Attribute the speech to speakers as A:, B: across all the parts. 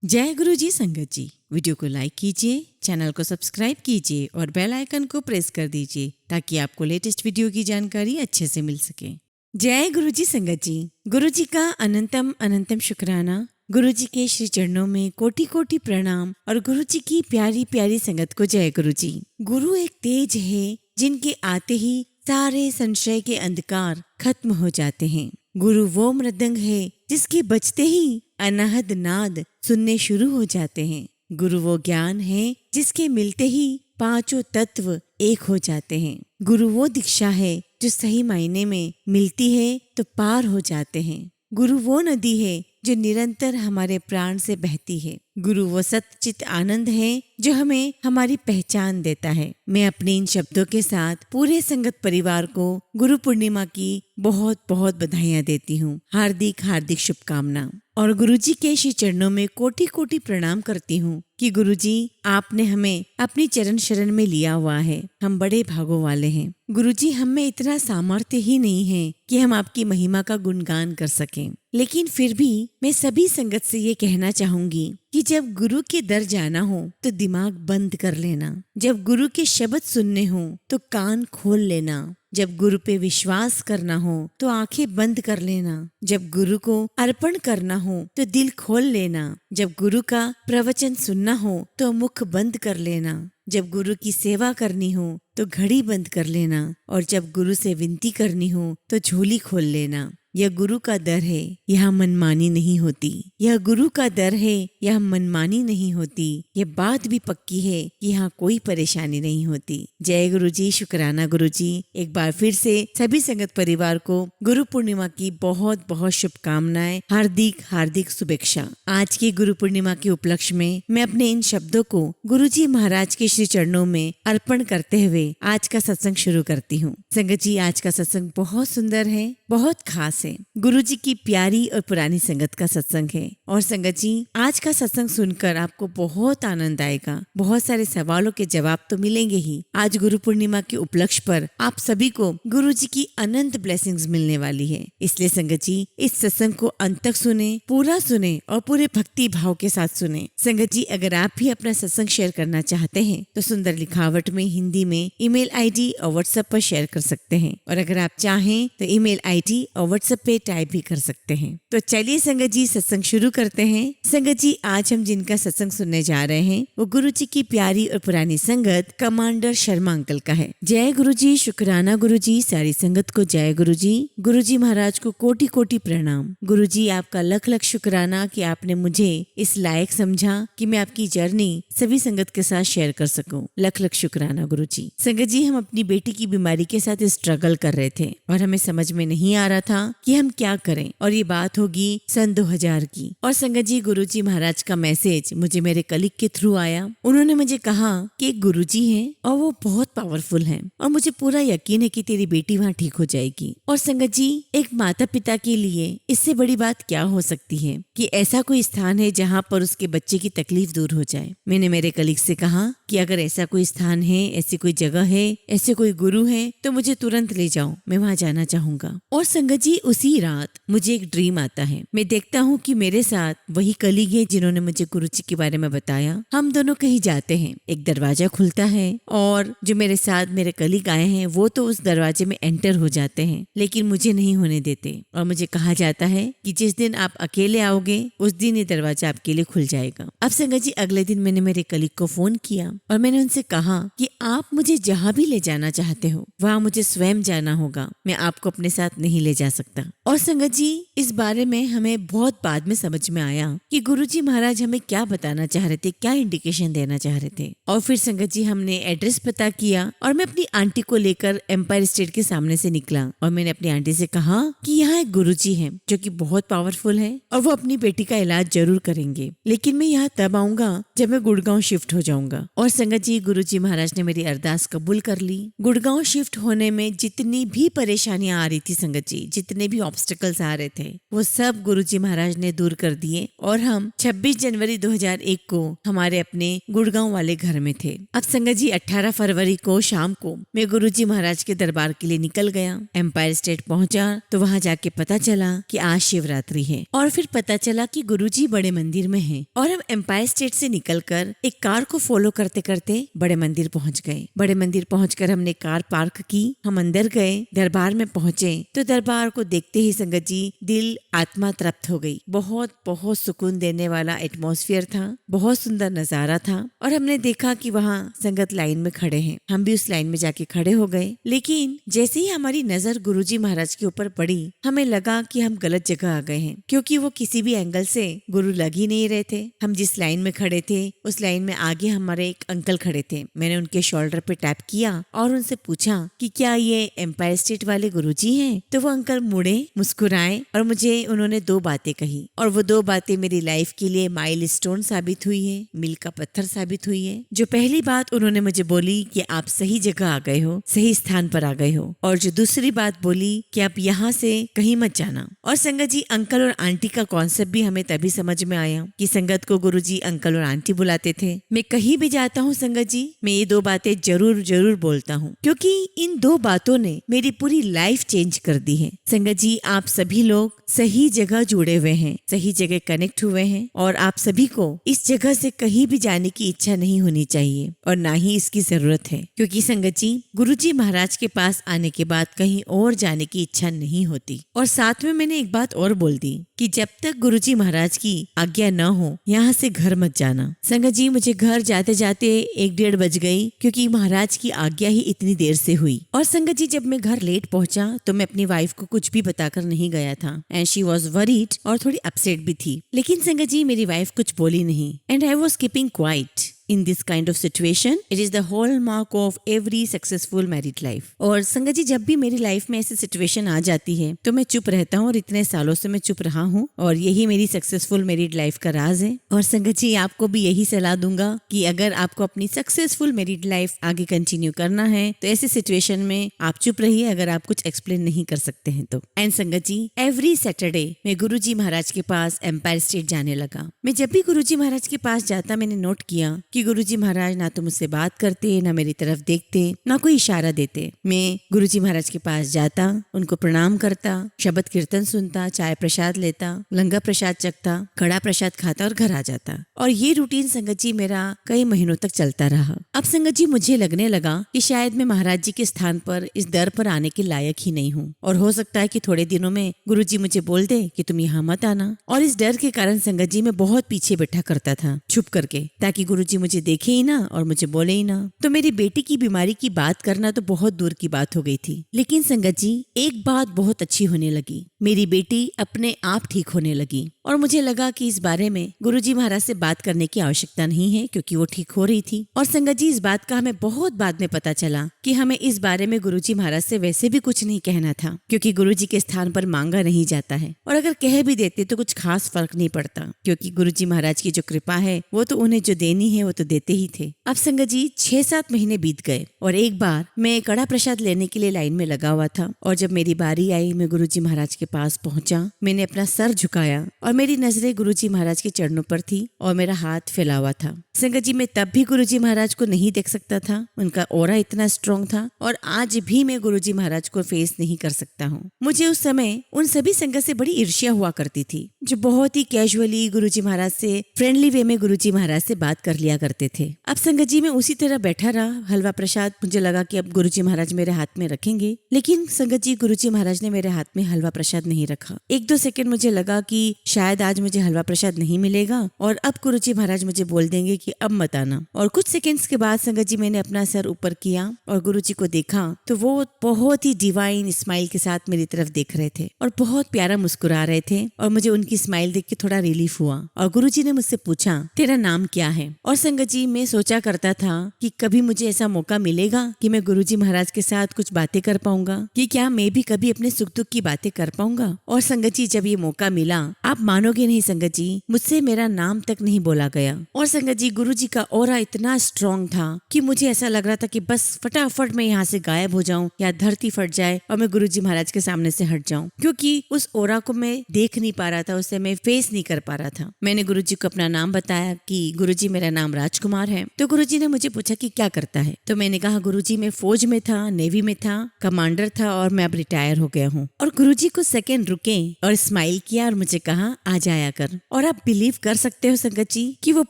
A: जय गुरु जी संगत जी। वीडियो को लाइक कीजिए, चैनल को सब्सक्राइब कीजिए और बेल आइकन को प्रेस कर दीजिए ताकि आपको लेटेस्ट वीडियो की जानकारी अच्छे से मिल सके। जय गुरु जी संगत जी। गुरु जी का अनंतम अनंतम शुक्राना। गुरु जी के श्री चरणों में कोटि कोटि प्रणाम और गुरु जी की प्यारी प्यारी संगत को जय गुरु जी। गुरु एक तेज है जिनके आते ही सारे संशय के अंधकार खत्म हो जाते हैं। गुरु वो मृदंग है जिसके बजते ही अनहद नाद सुनने शुरू हो जाते हैं। गुरु वो ज्ञान है जिसके मिलते ही पांचों तत्व एक हो जाते हैं। गुरु वो दीक्षा है जो सही मायने में मिलती है तो पार हो जाते हैं। गुरु वो नदी है जो निरंतर हमारे प्राण से बहती है। गुरु वो सच्चित आनंद है जो हमें हमारी पहचान देता है। मैं अपने इन शब्दों के साथ पूरे संगत परिवार को गुरु पूर्णिमा की बहुत बहुत बधाइयाँ देती हूँ। हार्दिक हार्दिक शुभकामना और गुरु जी के श्री चरणों में कोटि कोटि प्रणाम करती हूँ कि गुरु जी आपने हमें अपनी चरण शरण में लिया हुआ है। हम बड़े भागों वाले हैं। गुरु जी हम में इतना सामर्थ्य ही नहीं है कि हम आपकी महिमा का गुणगान कर सकें, लेकिन फिर भी मैं सभी संगत से ये कहना चाहूंगी कि जब गुरु के दर जाना हो तो दिमाग बंद कर लेना। जब गुरु के शब्द सुनने हो तो कान खोल लेना। जब गुरु पे विश्वास करना हो तो आंखें बंद कर लेना। जब गुरु को अर्पण करना हो तो दिल खोल लेना। जब गुरु का प्रवचन सुनना हो तो मुख बंद कर लेना। जब गुरु की सेवा करनी हो तो घड़ी बंद कर लेना और जब गुरु से विनती करनी हो तो झोली खोल लेना। यह गुरु का दर है, यह मनमानी नहीं होती। यह गुरु का दर है, यह मनमानी नहीं होती। यह बात भी पक्की है कि यहाँ कोई परेशानी नहीं होती। जय गुरु जी, शुक्राना गुरु जी। एक बार फिर से सभी संगत परिवार को गुरु पूर्णिमा की बहुत बहुत शुभकामनाएं, हार्दिक हार्दिक शुभेच्छा। आज की गुरु पूर्णिमा के उपलक्ष्य में मैं अपने इन शब्दों को गुरु जी महाराज के श्री चरणों में अर्पण करते हुए आज का सत्संग शुरू करती हूँ। संगत जी, आज का सत्संग बहुत सुंदर है, बहुत खास है। गुरु जी की प्यारी और पुरानी संगत का सत्संग है। और संगत जी, आज का सत्संग सुनकर आपको बहुत आनंद आएगा। बहुत सारे सवालों के जवाब तो मिलेंगे ही। आज गुरु पूर्णिमा के उपलक्ष्य पर आप सभी को गुरु जी की अनंत ब्लेसिंग्स मिलने वाली है। इसलिए संगत जी, इस सत्संग को अंत तक सुने, पूरा सुने और पूरे भक्ति भाव के साथ सुने। संगत जी, अगर आप भी अपना सत्संग शेयर करना चाहते हैं तो सुंदर लिखावट में हिंदी में ईमेल आईडी और व्हाट्सएप पर शेयर कर सकते हैं। और अगर आप चाहें तो ईमेल आईडी और व्हाट्सएप पे टाइप भी कर सकते हैं। तो चलिए संगत जी, सत्संग शुरू करते हैं। संगत जी, आज हम जिनका सत्संग सुनने जा रहे हैं वो गुरु जी की प्यारी और पुरानी संगत कमांडर शर्मा अंकल का है। जय गुरु जी, शुक्राना गुरु जी। सारी संगत को जय गुरु जी। गुरु जी महाराज को कोटि कोटि प्रणाम। गुरु जी, आपका लख लख शुक्राना कि आपने मुझे इस लायक समझा कि मैं आपकी जर्नी सभी संगत के साथ शेयर कर सकूं। लख लख शुक्राना गुरु जी। संगत जी, हम अपनी बेटी की बीमारी के साथ स्ट्रगल कर रहे थे और हमें समझ में नहीं आ रहा था कि हम क्या करें। और ये बात होगी सन 2000 की। और संगत जी, गुरु जी महाराज का मैसेज मुझे मेरे कलीग के थ्रू आया। उन्होंने मुझे कहा कि एक गुरु जी हैं और वो बहुत पावरफुल हैं और मुझे पूरा यकीन है कि तेरी बेटी वहाँ ठीक हो जाएगी। और संगत जी, एक माता पिता के लिए इससे बड़ी बात क्या हो सकती है कि ऐसा कोई स्थान है जहाँ पर उसके बच्चे की तकलीफ दूर हो जाए। मैंने मेरे कलीग से कहा कि अगर ऐसा कोई स्थान है, ऐसी कोई जगह है, ऐसे कोई गुरु है तो मुझे तुरंत ले जाओ, मैं वहाँ जाना चाहूंगा। और संगत जी, उसी रात मुझे एक ड्रीम आता है। मैं देखता हूँ कि मेरे साथ वही कलीग है जिन्होंने मुझे गुरु जी के बारे में बताया। हम दोनों कहीं जाते हैं, एक दरवाजा खुलता है और जो मेरे साथ मेरे कलीग आए हैं वो तो उस दरवाजे में एंटर हो जाते हैं, लेकिन मुझे नहीं होने देते। और मुझे कहा जाता है कि जिस दिन आप अकेले आओगे उस दिन ये दरवाजा आपके लिए खुल जाएगा। अब संगत जी, अगले दिन मैंने मेरे कलीग को फोन किया और मैंने उनसे कहा कि आप मुझे जहाँ भी ले जाना चाहते हो वहाँ मुझे स्वयं जाना होगा, मैं आपको अपने साथ नहीं ले जा सकता। और संगत जी, इस बारे में हमें बहुत बाद में समझ में आया कि गुरुजी महाराज हमें क्या बताना चाह रहे थे, क्या इंडिकेशन देना चाह रहे थे। और फिर संगत जी, हमने एड्रेस पता किया और मैं अपनी आंटी को लेकर एम्पायर स्टेट के सामने से निकला और मैंने अपनी आंटी से कहा कि यहाँ एक गुरुजी हैं जो कि बहुत पावरफुल है और वो अपनी बेटी का इलाज जरूर करेंगे, लेकिन मैं यहाँ तब आऊंगा जब मैं गुड़गांव शिफ्ट हो जाऊंगा। और संगत जी, गुरुजी महाराज ने मेरी अरदास कबूल कर ली। गुड़गांव शिफ्ट होने में जितनी भी परेशानियां आ रही थी संगत संगत जी, जितने भी ऑब्स्टिकल्स आ रहे थे वो सब गुरुजी महाराज ने दूर कर दिए और हम 26 जनवरी 2001 को हमारे अपने गुड़गांव वाले घर में थे। अब संगत जी 18 फरवरी को शाम को मैं गुरुजी महाराज के दरबार के लिए निकल गया। एम्पायर स्टेट पहुंचा तो वहां जाके पता चला कि आज शिवरात्रि है और फिर पता चला कि गुरुजी बड़े मंदिर में हैं और हम एम्पायर स्टेट से निकलकर एक कार को फॉलो करते करते बड़े मंदिर पहुंच गए। बड़े मंदिर पहुंचकर हमने कार पार्क की, हम अंदर गए, दरबार में पहुंचे तो दरबार को देखते ही संगत जी दिल आत्मा तृप्त हो गई। बहुत बहुत सुकून देने वाला एटमॉस्फेयर था, बहुत सुंदर नजारा था और हमने देखा कि वहाँ संगत लाइन में खड़े हैं। हम भी उस लाइन में जाके खड़े हो गए, लेकिन जैसे ही हमारी नजर गुरुजी महाराज के ऊपर पड़ी हमें लगा कि हम गलत जगह आ गए हैं, क्योंकि वो किसी भी एंगल से गुरु लग ही नहीं रहे थे। हम जिस लाइन में खड़े थे उस लाइन में आगे हमारे एक अंकल खड़े थे। मैंने उनके शोल्डर पे टैप किया और उनसे पूछा कि क्या ये एम्पायर स्टेट वाले गुरुजी हैं? तो वो अंकल मुड़े, मुस्कुराए और मुझे उन्होंने 2 बातें कही और वो 2 बातें मेरी लाइफ के लिए माइलस्टोन साबित हुई है, मील का पत्थर साबित हुई है। जो पहली बात उन्होंने मुझे बोली कि आप सही जगह आ गए हो, सही स्थान पर आ गए हो, और जो दूसरी बात बोली कि आप यहाँ से कहीं मत जाना। और संगत जी अंकल और आंटी का कॉन्सेप्ट भी हमें तभी समझ में आया कि संगत को गुरुजी अंकल और आंटी बुलाते थे। मैं कहीं भी जाता हूँ संगत जी, मैं ये 2 बातें जरूर जरूर बोलता हूँ, क्योंकि इन 2 बातों ने मेरी पूरी लाइफ चेंज कर दी है। संगत जी आप सभी लोग सही जगह जुड़े हुए हैं, सही जगह कनेक्ट हुए हैं और आप सभी को इस जगह से कहीं भी जाने की इच्छा नहीं होनी चाहिए और ना ही इसकी जरूरत है, क्योंकि संगत जी गुरुजी महाराज के पास आने के बाद कहीं और जाने की इच्छा नहीं होती। और साथ में मैंने एक बात और बोल दी कि जब तक गुरुजी महाराज की आज्ञा न हो यहाँ से घर मत जाना। संगत जी मुझे घर जाते जाते 1-1:30 बज गई, क्योंकि महाराज की आज्ञा ही इतनी देर से हुई। और संगत जी जब मैं घर लेट पहुंचा तो मैं अपनी वाइफ को कुछ भी बताकर नहीं गया था एंड शी वॉज वरीड और थोड़ी अपसेट भी थी। लेकिन संगत जी मेरी वाइफ कुछ बोली नहीं and I was keeping quiet. In this kind of situation, it is the hallmark of every successful married life. और संगत जी जब भी मेरी लाइफ में ऐसी सिचुएशन आ जाती है तो मैं चुप रहता हूँ और इतने सालों से मैं चुप रहा हूँ और यही मेरी सक्सेसफुल मैरिड लाइफ का राज है। और संगत जी आपको भी यही सलाह दूंगा कि अगर आपको अपनी सक्सेसफुल मैरिड लाइफ आगे कंटिन्यू करना है तो ऐसी सिचुएशन में आप चुप रहिए, अगर आप कुछ एक्सप्लेन नहीं कर सकते हैं तो। एंड संगत जी एवरी सैटरडे मैं गुरुजी महाराज के पास एम्पायर स्टेट जाने लगा। मैं जब भी गुरुजी महाराज के पास जाता मैंने नोट किया कि गुरुजी महाराज ना तो मुझसे बात करते, ना मेरी तरफ देखते, ना कोई इशारा देते। मैं गुरुजी महाराज के पास जाता, उनको प्रणाम करता, शब्द कीर्तन सुनता, चाय प्रसाद लेता, लंगर प्रसाद चखता, कड़ा प्रसाद खाता और घर आ जाता। और ये रूटीन संगत जी मेरा कई महीनों तक चलता रहा। अब संगत जी मुझे लगने लगा कि शायद मैं महाराज जी के स्थान पर इस दर पर आने के लायक ही नहीं हूँ और हो सकता है कि थोड़े दिनों में गुरुजी मुझे बोल दे कि तुम यहाँ मत आना। और इस डर के कारण संगत जी मैं बहुत पीछे बैठा करता था छुप करके, ताकि गुरुजी मुझे देखे ही ना और मुझे बोले ही ना। तो मेरी बेटी की बीमारी की बात करना तो बहुत दूर की बात हो गई थी। लेकिन संगत जी एक बात बहुत अच्छी होने लगी, मेरी बेटी अपने आप ठीक होने लगी और मुझे लगा कि इस बारे में गुरुजी महाराज से बात करने की आवश्यकता नहीं है, क्योंकि वो ठीक हो रही थी। और संगत जी इस बात का हमें बहुत बाद में पता चला कि हमें इस बारे में गुरुजी महाराज से वैसे भी कुछ नहीं कहना था, क्योंकि गुरुजी के स्थान पर मांगा नहीं जाता है और अगर कह भी देते तो कुछ खास फर्क नहीं पड़ता, क्योंकि गुरुजी महाराज की जो कृपा है वो तो उन्हें जो देनी है वो तो देते ही थे। अब संगत जी 6-7 महीने बीत गए और एक बार मैं कड़ा प्रसाद लेने के लिए लाइन में लगा हुआ था और जब मेरी बारी आई मैं गुरुजी महाराज के पास पहुंचा। मैंने अपना सर झुकाया और मेरी नजरें गुरुजी महाराज के चरणों पर थी और मेरा हाथ फैला हुआ था। संगत जी मैं तब भी गुरुजी महाराज को नहीं देख सकता था, उनका ऑरा इतना स्ट्रॉन्ग था और आज भी मैं गुरुजी महाराज को फेस नहीं कर सकता हूँ। मुझे उस समय उन सभी संगत से बड़ी ईर्ष्या हुआ करती थी जो बहुत ही कैजुअली गुरुजी महाराज से फ्रेंडली वे में गुरुजी महाराज से बात कर लिया करते थे। अब संगत जी मैं उसी तरह बैठा रहा, हलवा प्रसाद मुझे लगा कि अब गुरुजी महाराज मेरे हाथ में रखेंगे, लेकिन संगत जी गुरुजी महाराज ने मेरे हाथ में हलवा प्रसाद नहीं रखा। 1-2 सेकंड मुझे लगा कि शायद आज मुझे हलवा प्रसाद नहीं मिलेगा और अब गुरुजी महाराज मुझे बोल देंगे कि अब मत आना। और कुछ सेकंड्स के बाद संगत जी मैंने अपना सर ऊपर किया और गुरुजी को देखा तो वो बहुत ही डिवाइन स्माइल के साथ मेरी तरफ देख रहे थे और बहुत प्यारा मुस्कुरा रहे थे और मुझे उनकी स्माइल देख के थोड़ा रिलीफ हुआ। और गुरुजी ने मुझसे पूछा तेरा नाम क्या है? और संगत जी मैं सोचा करता था कि कभी मुझे ऐसा मौका मिलेगा कि मैं गुरुजी महाराज के साथ कुछ बातें कर पाऊंगा, कि क्या मैं भी कभी अपने सुख दुख की बातें कर पाऊंगा। पाऊंगा। और संगत जी जब ये मौका मिला, आप मानोगे नहीं संगत जी, मुझसे मेरा नाम तक नहीं बोला गया। और संगत जी गुरुजी का ऑरा इतना स्ट्रॉन्ग था कि मुझे ऐसा लग रहा था कि बस फटाफट मैं यहाँ से गायब हो जाऊं या धरती फट जाए और मैं गुरुजी महाराज के सामने से हट जाऊं, क्योंकि उस ऑरा को मैं देख नहीं पा रहा था, उसे मैं फेस नहीं कर पा रहा था। मैंने गुरुजी को अपना नाम बताया कि गुरुजी मेरा नाम राजकुमार है। तो गुरुजी ने मुझे पूछा कि क्या करता है। तो मैंने कहा गुरुजी मैं फौज में था, नेवी में था, कमांडर था और मैं अब रिटायर हो गया हूँ। और गुरुजी कुछ सेकंड रुके और स्माइल किया और मुझे कहा आ जाया कर। और आप बिलीव कर सकते हो संगत जी कि वो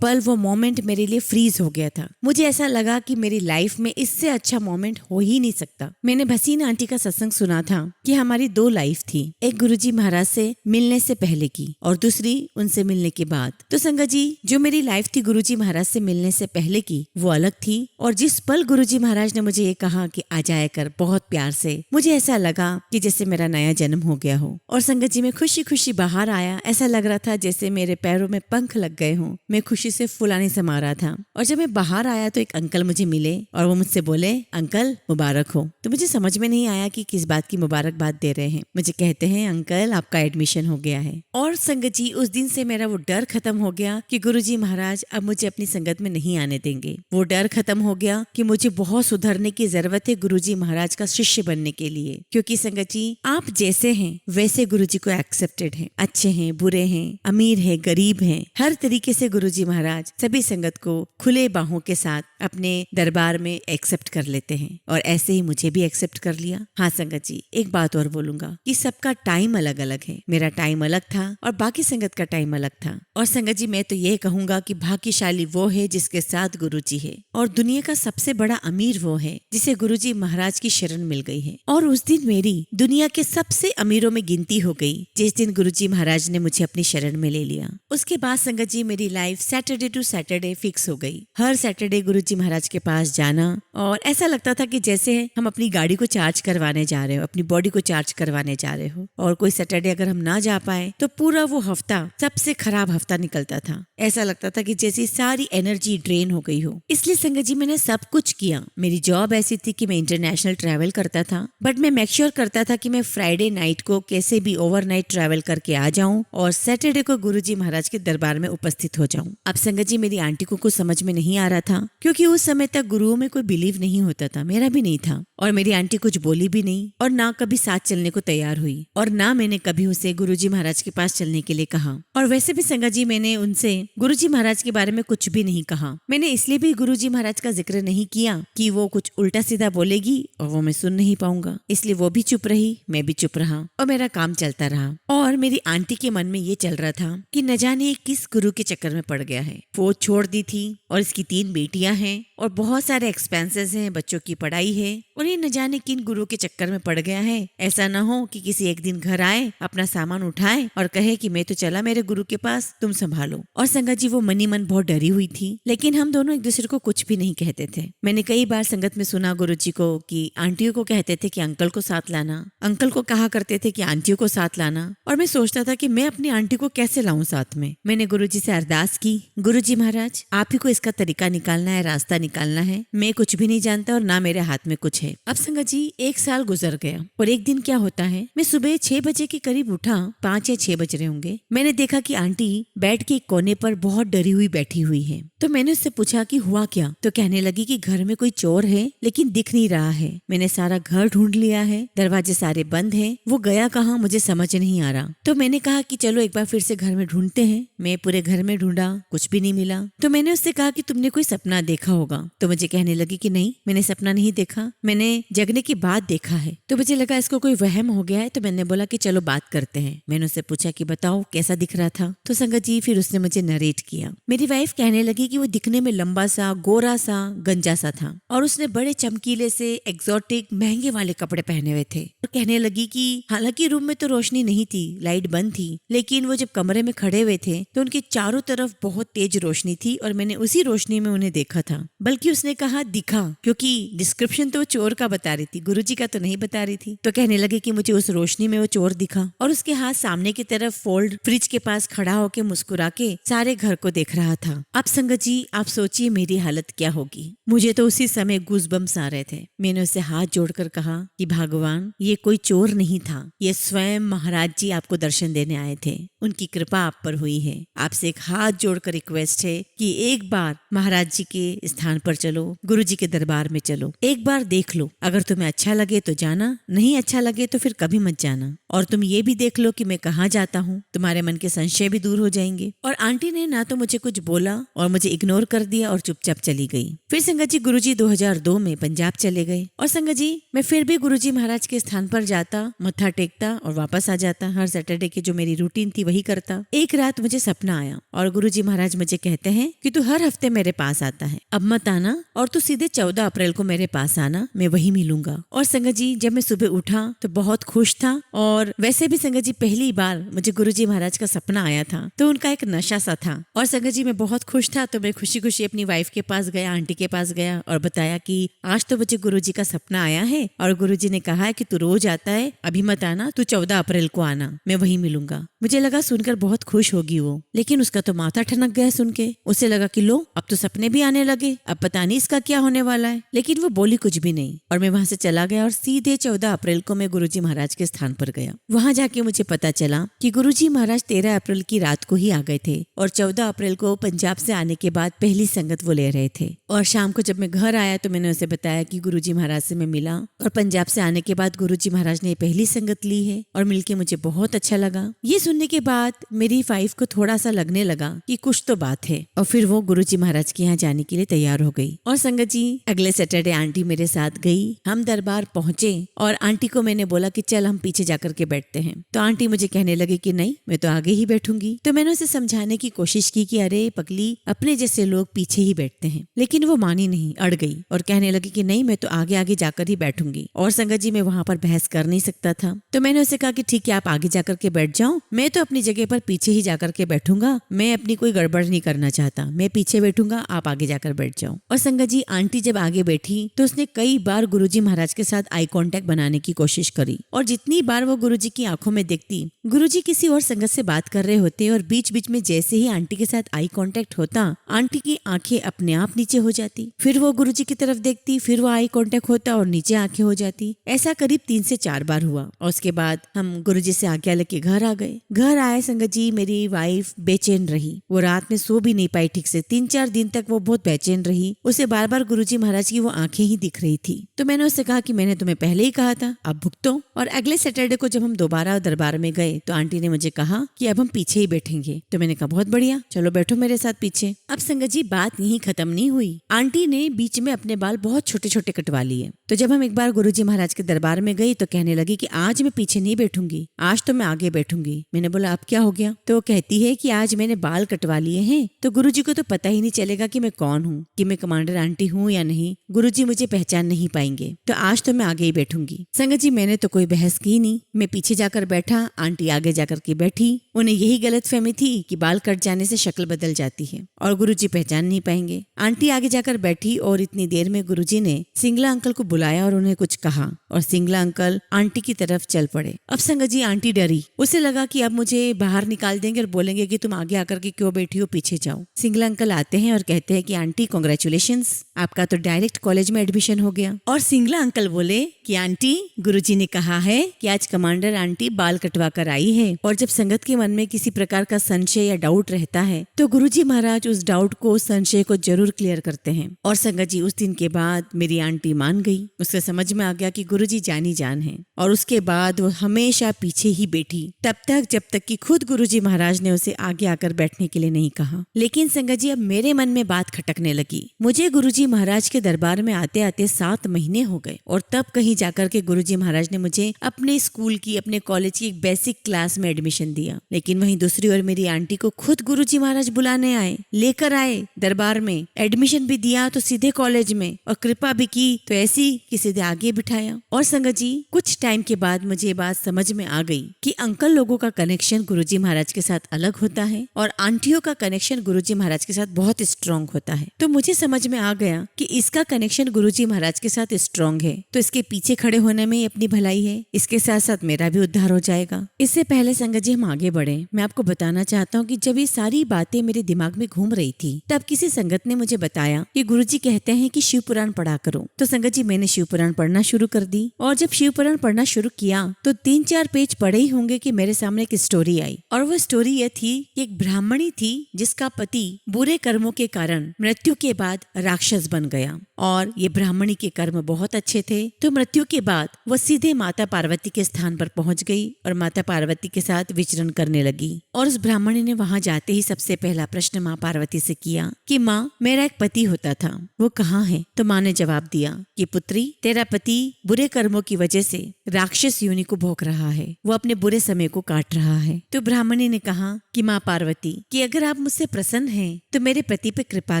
A: पल, वो मोमेंट मेरे लिए फ्रीज हो गया था। मुझे ऐसा लगा कि मेरी लाइफ में इससे अच्छा मोमेंट हो ही नहीं सकता। मैंने भसीन आंटी का सत्संग सुना था कि हमारी 2 लाइफ थी, एक गुरुजी महाराज से मिलने से पहले की और दूसरी उनसे मिलने के बाद। तो संगत जी जो मेरी लाइफ थी गुरुजी महाराज से मिलने से पहले की, वो अलग थी। और जिस पल गुरुजी महाराज ने मुझे ये कहा कि आ जाया कर बहुत प्यार से, मुझे ऐसा लगा कि जैसे मेरा नया जन्म हो गया हो। और संगत जी मैं खुशी खुशी बाहर आया, ऐसा लग रहा था जैसे मेरे पैरों में पंख लग गए हों। मैं खुशी से फुलाने समा रहा था। और जब मैं बाहर आया तो एक अंकल मुझे मिले और वो मुझसे बोले अंकल मुबारक हो। तो मुझे समझ में नहीं आया कि किस बात की मुबारकबाद दे रहे हैं। मुझे कहते हैं अंकल आपका एडमिशन हो गया है। और संगत जी उस दिन से मेरा वो डर खत्म हो गया कि गुरुजी महाराज अब मुझे अपनी संगत में नहीं आने देंगे। वो डर खत्म हो गया कि मुझे बहुत सुधरने की जरूरत है गुरुजी महाराज का शिष्य बनने के लिए। क्योंकि संगत जी आप जैसे हैं वैसे गुरुजी को एक्सेप्टेड हैं, अच्छे हैं, बुरे हैं, अमीर है, गरीब हैं, हर तरीके से गुरुजी महाराज सभी संगत को खुले बाहों के साथ अपने दरबार में एक्सेप्ट कर लेते हैं। और ऐसे ही मुझे भी एक्सेप्ट कर लिया। हाँ संगत जी एक बात और बोलूंगा कि सबका टाइम अलग अलग है। मेरा टाइम अलग था और बाकी संगत का टाइम अलग था। और संगत जी मैं तो ये कहूंगा कि भाग्यशाली वो है जिसके साथ गुरुजी है, और दुनिया का सबसे बड़ा अमीर वो है जिसे गुरुजी महाराज की शरण मिल गई है। और उस दिन मेरी दुनिया के सबसे अमीरों में गिनती हो गई जिस दिन गुरुजी महाराज ने मुझे अपनी शरण में ले लिया। उसके बाद संगत जी मेरी life Saturday to Saturday fix हो गई। हर सैटरडे गुरुजी महाराज के पास जाना, और ऐसा लगता था कि जैसे हम अपनी गाड़ी को चार्ज करवाने जा रहे हो, अपनी बॉडी को चार्ज करवाने जा रहे हो। और कोई सैटरडे अगर हम ना जा पाए तो पूरा वो हफ्ता सबसे खराब हफ्ता निकलता था। ऐसा लगता था कि जैसी सारी एनर्जी ड्रेन हो गई हो। इसलिए संगत जी मैंने सब कुछ किया। मेरी जॉब ऐसी थी कि मैं इंटरनेशनल ट्रैवल करता था, बट मैं मेक श्योर करता था कि मैं फ्राइडे नाइट को कैसे भी ओवरनाइट ट्रैवल करके आ जाऊं और सैटरडे को गुरुजी महाराज के दरबार में उपस्थित हो जाऊं। अब संगत जी मेरी आंटी को कुछ समझ में नहीं आ रहा था, क्योंकि उस समय तक गुरुओं में कोई बिलीव नहीं होता था, मेरा भी नहीं था। और मेरी आंटी कुछ बोली भी नहीं और ना कभी साथ चलने को तैयार हुई, और ना मैंने कभी उसे गुरुजी महाराज के पास चलने के लिए कहा। और वैसे भी संगत जी मैंने उनसे गुरुजी महाराज के बारे में कुछ भी नहीं कहा। मैंने इसलिए भी गुरुजी महाराज का जिक्र नहीं किया कि वो कुछ उल्टा सीधा बोलेगी और वो मैं सुन नहीं पाऊंगा। इसलिए वो भी चुप रही, मैं भी चुप रहा और मेरा काम चलता रहा। और मेरी आंटी के मन में ये चल रहा था कि न जाने किस गुरु के चक्कर में पड़ गया है। फौज छोड़ दी थी और इसकी 3 बेटियां हैं और बहुत सारे एक्सपेंसेस हैं, बच्चों की पढ़ाई है, और ये न जाने किन गुरु के चक्कर में पड़ गया है। ऐसा न हो कि किसी एक दिन घर आए, अपना सामान उठाए और कहे कि मैं तो चला मेरे गुरु के पास, तुम संभालो। और संगत जी वो मनी मन बहुत डरी हुई थी, लेकिन हम दोनों एक दूसरे को कुछ भी नहीं कहते थे। मैंने कई बार संगत में सुना गुरुजी को कि आंटियों को कहते थे कि अंकल को साथ लाना, अंकल को कहा करते थे कि आंटियों को साथ लाना। और मैं सोचता था कि मैं अपनी आंटी को कैसे लाऊं साथ में। मैंने गुरुजी से अरदास की, गुरुजी महाराज आप ही को इसका तरीका निकालना है, रास्ता निकालना है। मैं कुछ भी नहीं जानता और ना मेरे हाथ में कुछ है। अब संगत जी 1 साल गुजर गया और एक दिन क्या होता है, मैं सुबह 6 बजे के करीब उठा, 5 या 6 बज रहे होंगे। मैंने देखा कि आंटी बेड के कोने पर बहुत डरी हुई बैठी हुई है। तो मैंने उससे पूछा कि हुआ क्या। तो कहने लगी कि घर में कोई चोर है लेकिन दिख नहीं रहा है। मैंने सारा घर ढूंढ लिया है, दरवाजे सारे बंद हैं, वो गया कहाँ मुझे समझ नहीं आ रहा। तो मैंने कहा कि चलो एक बार फिर से घर में ढूंढते हैं। मैं पूरे घर में ढूंढा, कुछ भी नहीं मिला। तो मैंने उससे कहा कि तुमने कोई सपना देखा होगा। तो मुझे कहने लगी कि नहीं मैंने सपना नहीं देखा, मैंने जगने के बाद देखा है। तो मुझे लगा इसको कोई वहम हो गया है। तो मैंने बोला कि चलो बात करते हैं। मैंने उससे पूछा कि बताओ कैसा दिख रहा था। तो संगत जी फिर उसने मुझे नरेट किया। मेरी वाइफ कहने लगी कि वो दिखने में लंबा सा, गोरा सा, गंजा सा था और उसने बड़े चमकीले से एक्सोटिक महंगे वाले कपड़े पहने हुए थे। और कहने लगी कि हालांकि रूम में तो रोशनी नहीं थी, लाइट बंद थी, लेकिन वो जब कमरे में खड़े हुए थे तो उनके चारों तरफ बहुत तेज रोशनी थी और मैंने उसी रोशनी में उन्हें देखा था। बल्कि उसने कहा दिखा, क्योंकि डिस्क्रिप्शन तो वो चोर का बता रही थी, गुरुजी का तो नहीं बता रही थी। तो कहने लगे कि मुझे उस रोशनी में वो चोर दिखा और उसके हाथ सामने की तरफ फोल्ड फ्रिज के पास खड़ा होके मुस्कुरा के सारे घर को देख रहा था। अब संगत जी आप सोचिए मेरी हालत क्या होगी। मुझे तो उसी समय गूज़बम्स आ रहे थे। मैंने उससे हाथ जोड़कर कहा कि भगवान ये कोई चोर नहीं था, ये ये स्वयं महाराज जी आपको दर्शन देने आए थे, उनकी कृपा आप पर हुई है। आपसे एक हाथ जोड़कर रिक्वेस्ट है कि एक बार महाराज जी के स्थान पर चलो, गुरु जी के दरबार में चलो, एक बार देख लो। अगर तुम्हें अच्छा लगे तो जाना, नहीं अच्छा लगे तो फिर कभी मत जाना। और तुम ये भी देख लो कि मैं कहाँ जाता हूँ, तुम्हारे मन के संशय भी दूर हो जाएंगे। और आंटी ने ना तो मुझे कुछ बोला और मुझे इग्नोर कर दिया और चुपचाप चली गई। फिर संगत जी गुरुजी 2002 में पंजाब चले गए और संगत जी मैं फिर भी गुरुजी महाराज के स्थान पर जाता, मत्था टेकता और वापस आ जाता। हर सैटरडे की जो मेरी रूटीन थी वही करता। एक रात मुझे सपना आया और गुरुजी महाराज मुझे कहते हैं कि तू हर हफ्ते मेरे पास आता है, अब मत आना और तू सीधे 14 अप्रैल को मेरे पास आना, मैं वही मिलूंगा। और संगत जी जब मैं सुबह उठा तो बहुत खुश था। और वैसे भी संगत जी पहली बार मुझे गुरुजी महाराज का सपना आया था तो उनका एक नशा सा था। और संगत जी मैं बहुत खुश था तो मैं खुशी खुशी अपनी वाइफ के पास गया, आंटी के पास गया और बताया कि आज तो मुझे गुरुजी का सपना आया है और गुरुजी ने कहा है कि तू रोज आता है, अभी मत आना, तू 14 अप्रैल को आना, मैं वही मिलूंगा। मुझे लगा सुनकर बहुत खुश होगी वो, लेकिन उसका तो माथा ठनक गया सुन के। उसे लगा कि लो अब तो सपने भी आने लगे, अब पता नहीं इसका क्या होने वाला है। लेकिन वो बोली कुछ भी नहीं और मैं वहां से चला गया और सीधे 14 अप्रैल को मैं गुरुजी महाराज के स्थान पर गया। वहां जाके मुझे पता चला कि गुरुजी महाराज 13 अप्रैल की रात को ही आ गए थे और 14 अप्रैल को पंजाब से आने के बाद पहली संगत वो ले रहे थे। और शाम को जब मैं घर आया तो मैंने उसे बताया कि गुरुजी महाराज से मैं मिला और पंजाब से आने के बाद गुरुजी महाराज ने पहली संगत ली है और मिलके मुझे बहुत अच्छा लगा। ये सुनने के बाद मेरी वाइफ को थोड़ा सा लगने लगा कि कुछ तो बात है और फिर वो गुरुजी महाराज के यहाँ जाने के लिए तैयार हो गई। और संगत जी अगले सैटरडे आंटी मेरे साथ गई, हम दरबार पहुंचे और आंटी को मैंने बोला कि चल हम पीछे जाकर के बैठते हैं। तो आंटी मुझे कहने लगी कि नहीं मैं तो आगे ही बैठूंगी। तो मैंने उसे समझाने की कोशिश की कि अरे पगली, अपने जैसे लोग पीछे ही बैठते हैं, लेकिन वो मानी नहीं, अड़ गई और कहने लगी कि नहीं मैं तो आगे आगे जाकर ही बैठूंगी। और संगत जी मैं वहां पर बहस कर नहीं सकता था तो मैंने उसे कहा कि ठीक है आप आगे जाकर के बैठ जाओ, मैं तो अपनी जगह पर पीछे ही जाकर के बैठूंगा, मैं अपनी कोई गड़बड़ नहीं करना चाहता, मैं पीछे बैठूंगा, आप आगे जाकर बैठ जाओ। और संगत जी आंटी जब आगे बैठी तो उसने कई बार गुरुजी महाराज के साथ आई कांटेक्ट बनाने की कोशिश करी और जितनी बार वो गुरुजी की आंखों में देखती, गुरुजी किसी और संगत से बात कर रहे होते और बीच बीच में जैसे ही आंटी के साथ आई कांटेक्ट होता, आंटी की आंखें अपने आप नीचे हो जाती, फिर वो गुरुजी की तरफ देखती, फिर वो आई कांटेक्ट होता और नीचे आंखें हो जाती। ऐसा करीब 3 से 4 बार हुआ और उसके बाद हम गुरुजी से आज्ञा लेके घर आ गए। घर आए संगत जी मेरी वाइफ बेचैन रही, वो रात में सो भी नहीं पाई ठीक से, 3-4 दिन तक वो बहुत बेचैन रही। उसे बार बार गुरुजी महाराज की वो आंखें ही दिख रही थी। तो मैंने उससे कहा कि मैंने तुम्हें पहले ही कहा था, अब भुगतो। और अगले सैटरडे को जब हम दोबारा दरबार में गए तो आंटी ने मुझे कहा कि अब हम पीछे ही बैठेंगे। तो मैंने कहा बहुत बढ़िया, चलो बैठो मेरे साथ पीछे। अब संगत जी बात यहीं खत्म नहीं हुई, आंटी ने बीच में अपने बाल बहुत छोटे छोटे कटवा लिए। तो जब हम एक बार गुरुजी महाराज के दरबार में गई तो कहने लगी कि आज मैं पीछे नहीं बैठूंगी, आज तो मैं आगे बैठूंगी। मैंने बोला अब क्या हो गया? तो वो कहती है कि आज मैंने बाल कटवा लिए हैं तो गुरुजी को तो पता ही नहीं चलेगा कि मैं कौन हूँ, कि मैं कमांडर आंटी हूँ या नहीं, गुरुजी मुझे पहचान नहीं पाएंगे, तो आज तो मैं आगे ही बैठूंगी। संगत जी मैंने तो कोई बहस की नहीं, मैं पीछे जाकर बैठा, आंटी आगे जाकर के बैठी। उन्हें यही गलतफहमी थी कि बाल कट जाने से शक्ल बदल जाती है और गुरुजी पहचान नहीं पाएंगे। आंटी आगे जाकर बैठी और इतनी देर में गुरुजी ने सिंगला अंकल को बुलाया और उन्हें कुछ कहा और सिंगला अंकल आंटी की तरफ चल पड़े। अब संगत जी आंटी डरी, उसे लगा कि अब मुझे बाहर निकाल देंगे और बोलेंगे कि तुम आगे आकर के क्यों बैठी हो, पीछे जाओ। सिंगला अंकल आते हैं और कहते हैं कि आंटी कांग्रेचुलेशंस, आपका तो डायरेक्ट कॉलेज में एडमिशन हो गया। और सिंगला अंकल बोले कि आंटी गुरुजी ने कहा है कि आज कमांडर आंटी बाल कटवा कर आई है और जब संगत के मन में किसी प्रकार का संशय या डाउट रहता है तो गुरुजी महाराज उस डाउट को, संशय को जरूर क्लियर करते हैं। और संगत जी उस दिन के बाद मेरी आंटी मान गई, उसे समझ में आ गया कि गुरुजी जानी जान है और उसके बाद वो हमेशा पीछे ही बैठी तब तक जब तक कि खुद गुरुजी महाराज ने उसे आगे आकर बैठने के लिए नहीं कहा। लेकिन संगत जी अब मेरे मन में बात खटकने लगी, मुझे गुरुजी महाराज के दरबार में आते आते 7 महीने हो गए और तब कहीं जाकर के गुरुजी महाराज ने मुझे अपने स्कूल की, अपने कॉलेज की एक बेसिक क्लास में एडमिशन दिया। लेकिन वहीं दूसरी ओर मेरी आंटी को खुद गुरुजी महाराज बुलाने आए, लेकर आए दरबार में, एडमिशन भी दिया तो सीधे कॉलेज में और कृपा भी की तो ऐसी कि सीधे आगे बिठाया। और संगत जी कुछ टाइम के बाद मुझे ये बात समझ में आ गई कि अंकल लोगों का कनेक्शन गुरुजी महाराज के साथ अलग होता है और आंटियों का कनेक्शन गुरुजी महाराज के साथ बहुत स्ट्रॉन्ग होता है। तो मुझे समझ में आ गया कि इसका कनेक्शन गुरुजी महाराज के साथ स्ट्रॉन्ग है तो इसके पीछे खड़े होने में अपनी भलाई है, इसके साथ साथ मेरा भी उद्धार हो जाएगा। इससे पहले संगत जी हम आगे बढ़े, मैं आपको बताना चाहता हूँ कि जब ये सारी बातें मेरे दिमाग में घूम रही थी तब किसी संगत ने मुझे बताया कि गुरुजी कहते हैं कि शिव पुराण पढ़ा करो। तो संगत जी मैंने शिव पुराण पढ़ना शुरू कर दी और जब शिव पुराण पढ़ना शुरू किया तो 3-4 पेज पढ़े ही होंगे कि मेरे सामने एक स्टोरी आई, और वो स्टोरी ये थी कि एक ब्राह्मणी थी जिसका पति बुरे कर्मों के कारण मृत्यु के बाद राक्षस बन गया, और ये ब्राह्मणी के कर्म बहुत अच्छे थे। तो मृत्यु के बाद वो सीधे माता पार्वती के स्थान पर पहुंच गई और माता पार्वती के साथ विचरण करने लगी। और उस ब्राह्मणी ने वहां जाते ही सबसे पहला प्रश्न माँ पार्वती से किया कि माँ, मेरा एक पति होता था, वो कहाँ है? तो माँ ने जवाब दिया कि पुत्री, तेरा पति बुरे कर्मों की वजह से राक्षस योनि को भोग रहा है, वो अपने बुरे समय को काट रहा है। तो ब्राह्मणी ने कहा कि माँ पार्वती, कि अगर आप मुझसे प्रसन्न हैं तो मेरे पति पे कृपा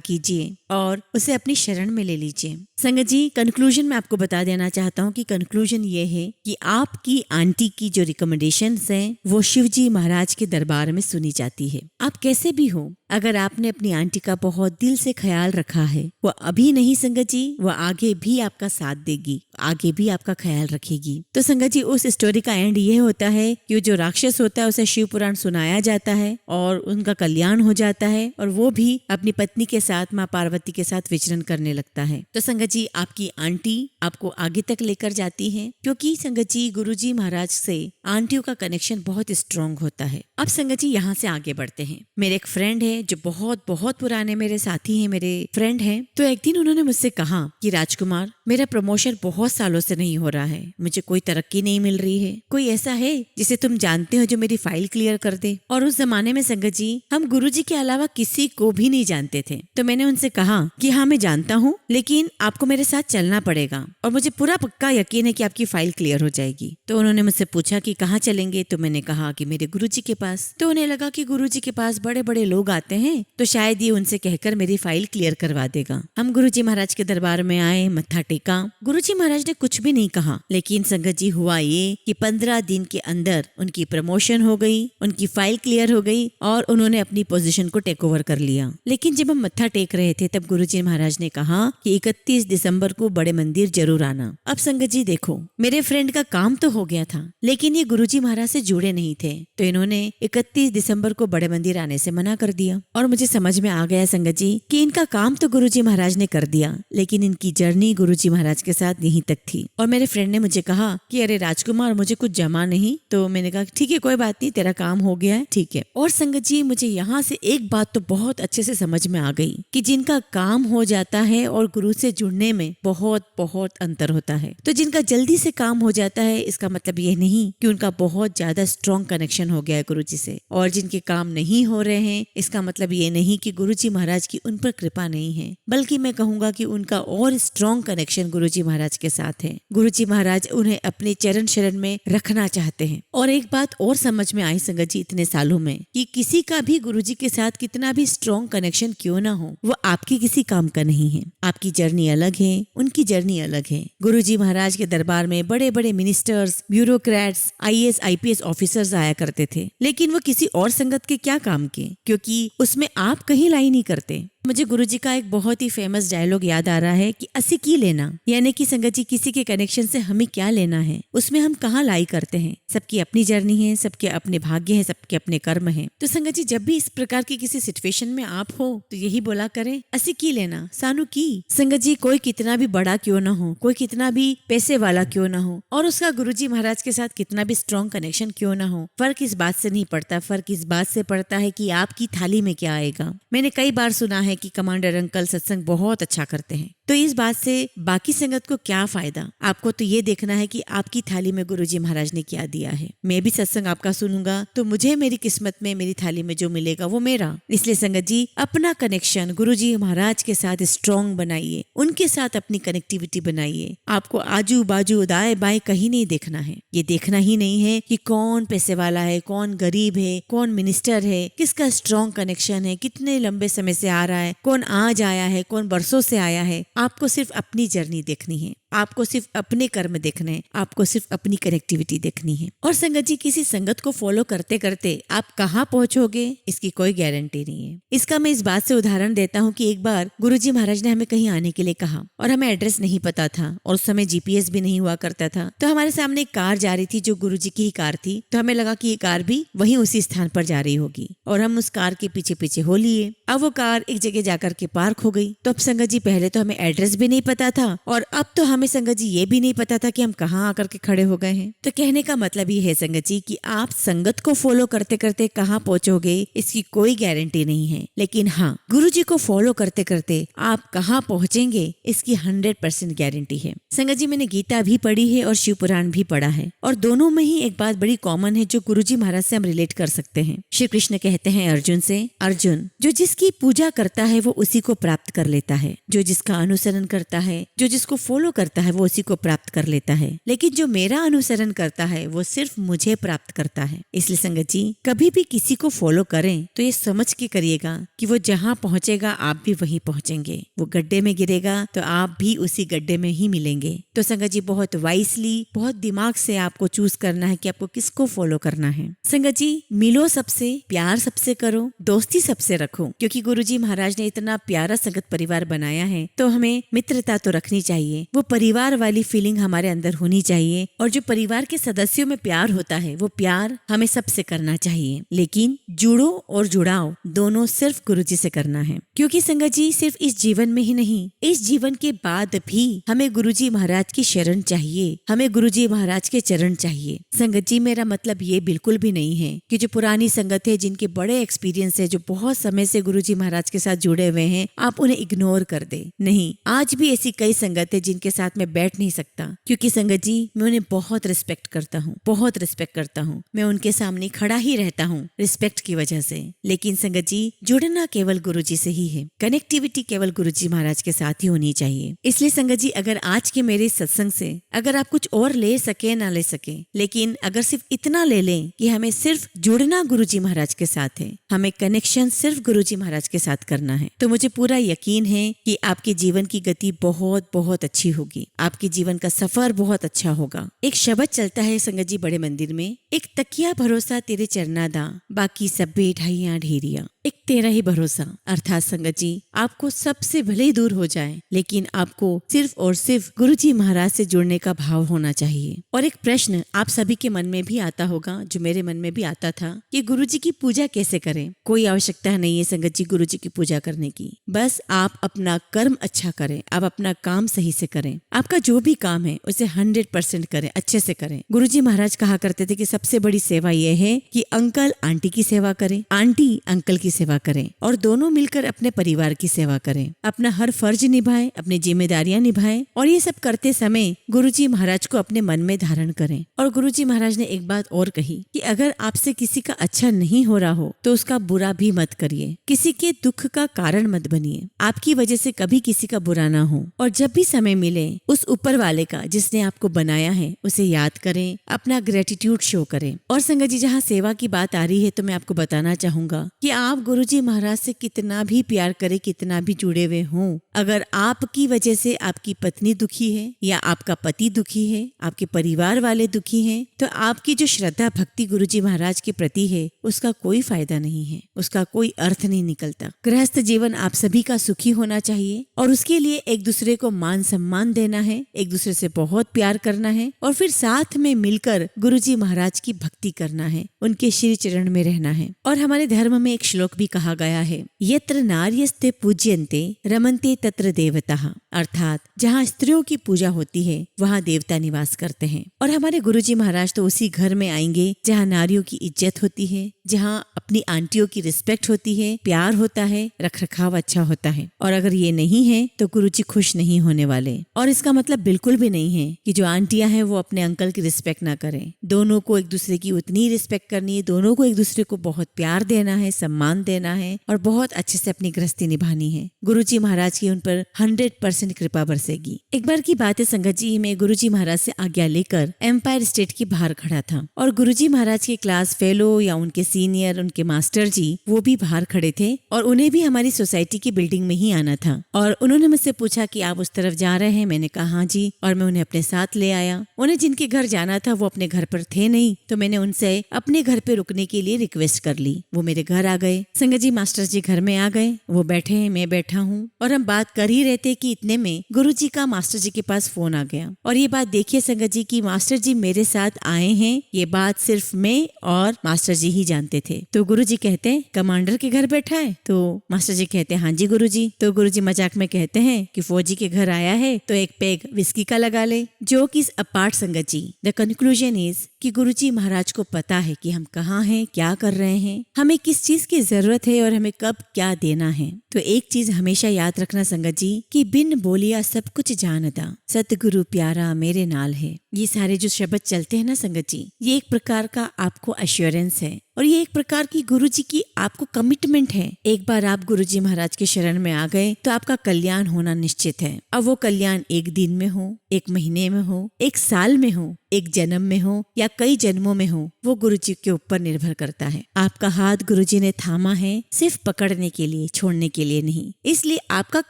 A: कीजिए और उसे अपनी शरण में ले लीजिए। संगत जी, कंक्लूजन में आपको बता देना चाहता हूँ कि कंक्लूजन ये है कि आपकी आंटी की जो रिकमेंडेशंस हैं वो शिवजी महाराज के दरबार में सुनी जाती है। आप कैसे भी हो, अगर आपने अपनी आंटी का बहुत दिल से ख्याल रखा है, वो अभी नहीं संगत जी, वो आगे भी आपका साथ देगी, आगे भी आपका ख्याल रखेगी। तो संगत जी, उस स्टोरी का एंड ये होता है कि जो राक्षस होता है उसे शिव पुराण सुनाया जाता है और उनका कल्याण हो जाता है, और वो भी अपनी पत्नी के साथ माँ पार्वती के साथ विचरण करने लगता है। तो संगत जी, आपकी आंटी आपको आगे तक लेकर जाती है, क्योंकि संगत जी गुरुजी महाराज से आंटियों का कनेक्शन बहुत स्ट्रॉन्ग होता है। अब संगत जी यहाँ से आगे बढ़ते हैं। मेरे एक फ्रेंड है जो बहुत बहुत पुराने मेरे साथी हैं, मेरे फ्रेंड हैं। तो एक दिन उन्होंने मुझसे कहा कि राजकुमार, मेरा प्रमोशन बहुत सालों से नहीं हो रहा है, मुझे कोई तरक्की नहीं मिल रही है, कोई ऐसा है जिसे तुम जानते हो जो मेरी फाइल क्लियर कर दे? और उस जमाने में संगत जी हम गुरुजी के अलावा किसी को भी नहीं जानते थे। तो मैंने उनसे कहा कि हाँ मैं जानता हूँ, लेकिन आपको मेरे साथ चलना पड़ेगा और मुझे पूरा पक्का यकीन है कि आपकी फाइल क्लियर हो जाएगी। तो उन्होंने मुझसे पूछा कि कहाँ चलेंगे? तो मैंने कहा कि मेरे गुरुजी के पास। तो उन्हें लगा कि गुरुजी के पास बड़े बड़े लोग आते हैं, तो शायद ये उनसे कहकर मेरी फाइल क्लियर करवा देगा। हम गुरुजी महाराज के दरबार में आए, मत्था टेका। गुरुजी महाराज ने कुछ भी नहीं कहा, लेकिन संगत जी हुआ ये कि 15 दिन के अंदर उनकी प्रमोशन हो गई, उनकी फाइल क्लियर हो गई और उन्होंने अपनी पोजीशन को टेक ओवर कर लिया। लेकिन जब हम मत्था टेक रहे थे तब गुरुजी महाराज ने कहा कि 31 दिसंबर को बड़े मंदिर जरूर आना। अब संगत जी देखो, मेरे फ्रेंड का काम तो हो गया था, लेकिन ये गुरुजी महाराज से जुड़े नहीं थे, तो इन्होंने 31 दिसंबर को बड़े मंदिर आने से मना कर दिया। और मुझे समझ में आ गया संगत जी कि इनका काम तो गुरुजी महाराज ने कर दिया, लेकिन इनकी जर्नी गुरुजी महाराज के साथ यहीं तक थी। और मेरे फ्रेंड ने मुझे कहा कि अरे राजकुमार, मुझे कुछ जमा नहीं। तो मैंने कहा ठीक है, कोई बात नहीं, तेरा काम हो गया है, ठीक है। और संगत जी मुझे यहाँ से एक बात तो बहुत अच्छे से समझ में आ गई कि जिनका काम हो जाता है और गुरु से जुड़ने में बहुत बहुत अंतर होता है। तो जिनका जल्दी से काम हो जाता है, इसका मतलब ये नहीं कि उनका बहुत ज्यादा स्ट्रॉन्ग कनेक्शन हो गया है गुरुजी से, और जिनके काम नहीं हो रहे हैं, इसका मतलब ये नहीं कि गुरुजी महाराज की उन पर कृपा नहीं है, बल्कि मैं कहूंगा कि उनका और स्ट्रॉन्ग कनेक्शन गुरुजी महाराज के साथ है। गुरुजी महाराज उन्हें अपने चरण शरण में रखना चाहते हैं। और एक बात और समझ में आई संगत जी इतने सालों में, कि किसी का भी गुरुजी के साथ कितना भी स्ट्रॉन्ग कनेक्शन क्यों ना हो, वो आपके किसी काम का नहीं है। आपकी जर्नी अलग है, उनकी जर्नी अलग है। गुरुजी महाराज के दरबार में बड़े बड़े ministers, bureaucrats, IAS IPS officers आया करते थे, लेकिन वो किसी और संगत के क्या काम के, क्योंकि उसमें आप कहीं लाई नहीं करते। मुझे गुरुजी का एक बहुत ही फेमस डायलॉग याद आ रहा है कि असी की लेना, यानी कि संगत जी किसी के कनेक्शन से हमें क्या लेना है, उसमें हम कहाँ लाई करते हैं। सबकी अपनी जर्नी है, सबके अपने भाग्य है, सबके अपने कर्म है। तो संगत जी जब भी इस प्रकार की किसी सिचुएशन में आप हो तो यही बोला करें, असी की लेना, सानू की। संगत जी कोई कितना भी बड़ा क्यों ना हो, कोई कितना भी पैसे वाला क्यों ना हो, और उसका गुरुजी महाराज के साथ कितना भी स्ट्रॉन्ग कनेक्शन क्यों ना हो, फर्क इस बात से नहीं पड़ता। फर्क इस बात से पड़ता है कि आपकी थाली में क्या आएगा। मैंने कई बार सुना है कि कमांडर अंकल सत्संग बहुत अच्छा करते हैं, तो इस बात से बाकी संगत को क्या फायदा। आपको तो ये देखना है कि आपकी थाली में गुरुजी महाराज ने क्या दिया है। मैं भी सत्संग आपका सुनूंगा तो मुझे मेरी किस्मत में, मेरी थाली में जो मिलेगा वो मेरा। इसलिए संगत जी अपना कनेक्शन गुरुजी महाराज के साथ स्ट्रॉन्ग बनाइए, उनके साथ अपनी कनेक्टिविटी बनाइए। आपको आजू बाजू दाएं बाएं कहीं नहीं देखना है। ये देखना ही नहीं है कि कौन पैसे वाला है, कौन गरीब है, कौन मिनिस्टर है, किसका स्ट्रॉन्ग कनेक्शन है, कितने लंबे समय से आ रहा है, कौन आज आया है, कौन बरसों से आया है। आपको सिर्फ अपनी जर्नी देखनी है, आपको सिर्फ अपने कर्म देखने हैं, आपको सिर्फ अपनी कनेक्टिविटी देखनी है। और संगत जी किसी संगत को फॉलो करते करते आप कहाँ पहुंचोगे इसकी कोई गारंटी नहीं है। इसका मैं इस बात से उदाहरण देता हूँ कि एक बार गुरुजी महाराज ने हमें कहीं आने के लिए कहा और हमें एड्रेस नहीं पता था और उस समय GPS भी नहीं हुआ करता था। तो हमारे सामने एक कार जा रही थी जो गुरुजी की ही कार थी, तो हमें लगा कि ये कार भी वहीं उसी स्थान पर जा रही होगी और हम उस कार के पीछे पीछे हो लिए। अब वो कार एक जगह जाकर के पार्क हो गई। तो अब संगत जी पहले तो हमें एड्रेस भी नहीं पता था और अब तो हमें हमें संगत जी ये भी नहीं पता था कि हम कहाँ आकर के खड़े हो गए हैं। तो कहने का मतलब ये है संगत जी कि आप संगत को फॉलो करते करते कहाँ पहुंचोगे इसकी कोई गारंटी नहीं है, लेकिन हाँ, गुरुजी को फॉलो करते करते आप कहाँ पहुंचेंगे इसकी 100% गारंटी है। संगत जी, मैंने गीता भी पढ़ी है और शिव पुराण भी पढ़ा है, और दोनों में ही एक बात बड़ी कॉमन है जो गुरुजी महाराज से हम रिलेट कर सकते हैं। श्री कृष्ण कहते हैं अर्जुन से, अर्जुन, जो जिसकी पूजा करता है वो उसी को प्राप्त कर लेता है, जो जिसका अनुसरण करता है, जो जिसको फॉलो करता है वो उसी को प्राप्त कर लेता है, लेकिन जो मेरा अनुसरण करता है वो सिर्फ मुझे प्राप्त करता है। इसलिए संगत जी, कभी भी किसी को फॉलो करें तो ये समझ के करिएगा कि वो जहाँ पहुँचेगा आप भी वहीं पहुँचेंगे, वो गड्ढे में गिरेगा तो आप भी उसी गड्ढे में ही मिलेंगे। तो संगत जी, बहुत वाइसली, बहुत दिमाग से आपको चूज करना है कि आपको किसको फॉलो करना है। संगत जी, मिलो सबसे, प्यार सबसे करो, दोस्ती सबसे रखो, क्योंकि गुरुजी महाराज ने इतना प्यारा संगत परिवार बनाया है तो हमें मित्रता तो रखनी चाहिए, वो परिवार वाली फीलिंग हमारे अंदर होनी चाहिए, और जो परिवार के सदस्यों में प्यार होता है वो प्यार हमें सबसे करना चाहिए, लेकिन जुड़ो और जुड़ाव दोनों सिर्फ गुरुजी से करना है। क्योंकि संगत जी, सिर्फ इस जीवन में ही नहीं, इस जीवन के बाद भी हमें गुरुजी महाराज की शरण चाहिए, हमें गुरुजी महाराज के चरण चाहिए। संगत जी, मेरा मतलब ये बिल्कुल भी नहीं है कि जो पुरानी संगत है, जिनके बड़े एक्सपीरियंस है, जो बहुत समय से गुरुजी महाराज के साथ जुड़े हुए हैं, आप उन्हें इग्नोर कर दे। नहीं, आज भी ऐसी कई संगत है जिनके साथ मैं बैठ नहीं सकता, क्योंकि संगत जी, मैं उन्हें बहुत रिस्पेक्ट करता हूँ, बहुत रिस्पेक्ट करता हूँ। मैं उनके सामने खड़ा ही रहता हूँ रिस्पेक्ट की वजह से। लेकिन संगत जी, जुड़ना केवल गुरुजी से ही है, कनेक्टिविटी केवल गुरुजी महाराज के साथ ही होनी चाहिए। इसलिए संगत जी, अगर आज के मेरे सत्संग से अगर आप कुछ और ले सके ना ले सके, लेकिन अगर सिर्फ इतना ले लें कि हमें सिर्फ जुड़ना गुरुजी महाराज के साथ है, हमें कनेक्शन सिर्फ गुरुजी महाराज के साथ करना है, तो मुझे पूरा यकीन है कि आपके जीवन की गति बहुत बहुत अच्छी होगी, आपके जीवन का सफर बहुत अच्छा होगा। एक शब्द चलता है संगत जी बड़े मंदिर में, एक तकिया भरोसा तेरे चरनादा, बाकी सब ढाइयां ढेरिया, एक तेरा ही भरोसा। अर्थात संगत जी, आपको सबसे भले ही दूर हो जाए, लेकिन आपको सिर्फ और सिर्फ गुरुजी महाराज से जुड़ने का भाव होना चाहिए। और एक प्रश्न आप सभी के मन में भी आता होगा, जो मेरे मन में भी आता था, कि गुरुजी की पूजा कैसे करें। कोई आवश्यकता नहीं है संगत जी गुरुजी की पूजा करने की, बस आप अपना कर्म अच्छा करें, आप अपना काम सही से करें, आपका जो भी काम है उसे 100% करें, अच्छे से करें। गुरुजी महाराज कहा करते थे कि सबसे बड़ी सेवा यह है कि अंकल आंटी की सेवा करें, आंटी अंकल की सेवा करें, और दोनों मिलकर अपने परिवार की सेवा करें, अपना हर फर्ज निभाएं, अपनी जिम्मेदारियां निभाएं, और ये सब करते समय गुरुजी महाराज को अपने मन में धारण करें। और गुरुजी महाराज ने एक बात और कही कि अगर आपसे किसी का अच्छा नहीं हो रहा हो तो उसका बुरा भी मत करिए, किसी के दुख का कारण मत बनिए, आपकी वजह से कभी किसी का बुरा ना हो। और जब भी समय मिले उस ऊपर वाले का जिसने आपको बनाया है उसे याद करें, अपना ग्रेटिट्यूड शो करें। और संगत जी, जहाँ सेवा की बात आ रही है तो मैं आपको बताना चाहूंगा कि आप गुरुजी महाराज से कितना भी प्यार करें, कितना भी जुड़े हुए हों, अगर आपकी वजह से आपकी पत्नी दुखी है या आपका पति दुखी है, आपके परिवार वाले दुखी हैं, तो आपकी जो श्रद्धा भक्ति गुरुजी महाराज के प्रति है उसका कोई फायदा नहीं है, उसका कोई अर्थ नहीं निकलता। गृहस्थ जीवन आप सभी का सुखी होना चाहिए, और उसके लिए एक दूसरे को मान सम्मान देना है, एक दूसरे से बहुत प्यार करना है, और फिर साथ में मिलकर गुरुजी महाराज की भक्ति करना है, उनके श्री चरण में रहना है। और हमारे धर्म में एक श्लोक भी कहा गया है, यत्र नार्यस्ते पूज्यन्ते रमन्ते तत्र देवताः, अर्थात जहाँ स्त्रियों की पूजा होती है वहाँ देवता निवास करते हैं। और हमारे गुरुजी महाराज तो उसी घर में आएंगे जहाँ नारियों की इज्जत होती है, जहाँ अपनी आंटियों की रिस्पेक्ट होती है, प्यार होता है, रखरखाव अच्छा होता है। और अगर ये नहीं है तो गुरुजी खुश नहीं होने वाले। और इसका मतलब बिल्कुल भी नहीं है कि जो आंटियां हैं वो अपने अंकल की रिस्पेक्ट ना करें, दोनों को एक दूसरे की उतनी रिस्पेक्ट करनी है, दोनों को एक दूसरे को बहुत प्यार देना है, सम्मान देना है, और बहुत अच्छे से अपनी गृहस्थी निभानी है। गुरुजी महाराज की उन पर 100% कृपा बरसेगी। एक बार की बात है संगत जी, मैं गुरुजी महाराज से आज्ञा लेकर एम्पायर स्टेट के बाहर खड़ा था, और गुरुजी महाराज के क्लास फेलो या उनके सीनियर, उनके मास्टर जी, वो भी बाहर खड़े थे, और उन्हें भी हमारी सोसाइटी की बिल्डिंग में ही आना था। और उन्होंने मुझसे पूछा कि आप उस तरफ जा रहे हैं? मैंने कहा हाँ जी, और मैं उन्हें अपने साथ ले आया। उन्हें जिनके घर जाना था वो अपने घर पर थे नहीं, तो मैंने उनसे अपने घर पे रुकने के लिए रिक्वेस्ट कर ली। वो मेरे घर आ गए। संगत जी, मास्टर जी घर में आ गए, वो बैठे हैं, मैं बैठा हूँ, और हम बात कर ही रहते कि इतने में गुरुजी जी का मास्टर जी के पास फोन आ गया। और ये बात देखिए संगत जी कि मास्टर जी मेरे साथ आए हैं, ये बात सिर्फ मैं और मास्टर जी ही जानते थे। तो गुरु जी कहते हैं कमांडर के घर बैठा है? तो मास्टर जी कहते हैं हाँ जी गुरु जी। तो गुरु जी मजाक में कहते हैं कि फौजी के घर आया है तो एक पेग विस्की का लगा ले। जो कि अपार्ट संगत जी, द कंक्लूजन इज कि गुरुजी महाराज को पता है कि हम कहाँ हैं, क्या कर रहे हैं, हमें किस चीज की जरूरत है और हमें कब क्या देना है। तो एक चीज हमेशा याद रखना संगत जी कि बिन बोलिया सब कुछ जानता, सतगुरु प्यारा मेरे नाल है। ये सारे जो शब्द चलते हैं ना संगत जी, ये एक प्रकार का आपको अश्योरेंस है और ये एक प्रकार की गुरुजी की आपको कमिटमेंट है। एक बार आप गुरुजी महाराज के शरण में आ गए तो आपका कल्याण होना निश्चित है। अब वो कल्याण एक दिन में हो, एक महीने में हो, एक साल में हो, एक जन्म में हो या कई जन्मों में हो, वो गुरुजी के ऊपर निर्भर करता है। आपका हाथ गुरुजी ने थामा है सिर्फ पकड़ने के लिए, छोड़ने के लिए नहीं। इसलिए आपका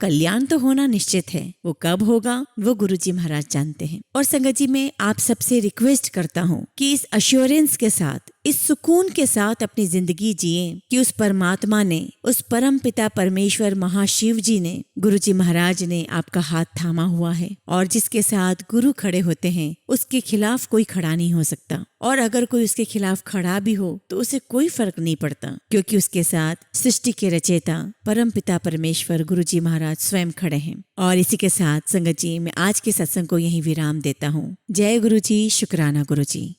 A: कल्याण तो होना निश्चित है, वो कब होगा वो गुरुजी महाराज जानते हैं। और संगत जी मैं आप सबसे रिक्वेस्ट करता हूँ कि इस अश्योरेंस के साथ, इस सुकून के साथ अपनी जिंदगी जिए कि उस परमात्मा ने, उस परम पिता परमेश्वर महाशिव जी ने, गुरुजी महाराज ने आपका हाथ थामा हुआ है और जिसके साथ गुरु खड़े होते हैं उसके खिलाफ कोई खड़ा नहीं हो सकता। और अगर कोई उसके खिलाफ खड़ा भी हो तो उसे कोई फर्क नहीं पड़ता, क्योंकि उसके साथ सृष्टि के रचयिता परम पिता परमेश्वर गुरुजी महाराज स्वयं खड़े हैं। और इसी के साथ संगत जी मैं आज के सत्संग को यहीं विराम देता हूँ। जय गुरुजी, शुक्राना गुरुजी।